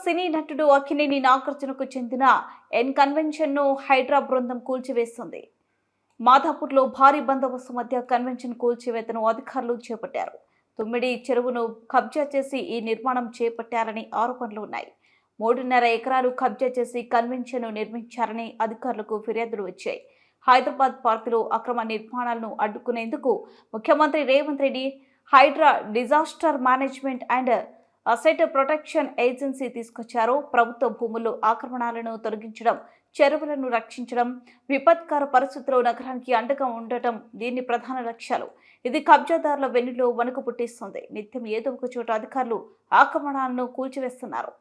సినీ నటుడు అక్కినేని నాగార్జునకు చెందిన N convention ను హైడ్రా బృందం కూల్చివేస్తుంది. మాధాపూర్లో భారీ బందోబస్తు మధ్య కన్వెన్షన్ కూల్చివేతను అధికారులు చేపట్టారు. తుమ్మిడి చెరువును కబ్జా చేసి ఈ నిర్మాణం చేపట్టారని ఆరోపణలు ఉన్నాయి. 3.5 ఎకరాలు కబ్జా చేసి కన్వెన్షన్ ను నిర్మించారని అధికారులకు ఫిర్యాదులు వచ్చాయి. హైదరాబాద్ పార్కులో అక్రమ నిర్మాణాలను అడ్డుకునేందుకు ముఖ్యమంత్రి Revanth Reddy HYDRAA disaster management and asset protection agency తీసుకొచ్చారు. ప్రభుత్వ భూముల్లో ఆక్రమణలను తొలగించడం, చెరువులను రక్షించడం, విపత్కర పరిస్థితుల్లో నగరానికి అండగా ఉండటం దీని ప్రధాన లక్ష్యాలు. ఇది కబ్జాదారుల వెన్నులో వణుకు పుట్టిస్తుంది. నిత్యం ఏదో ఒక చోట అధికారులు ఆక్రమణలను కూల్చివేస్తున్నారు.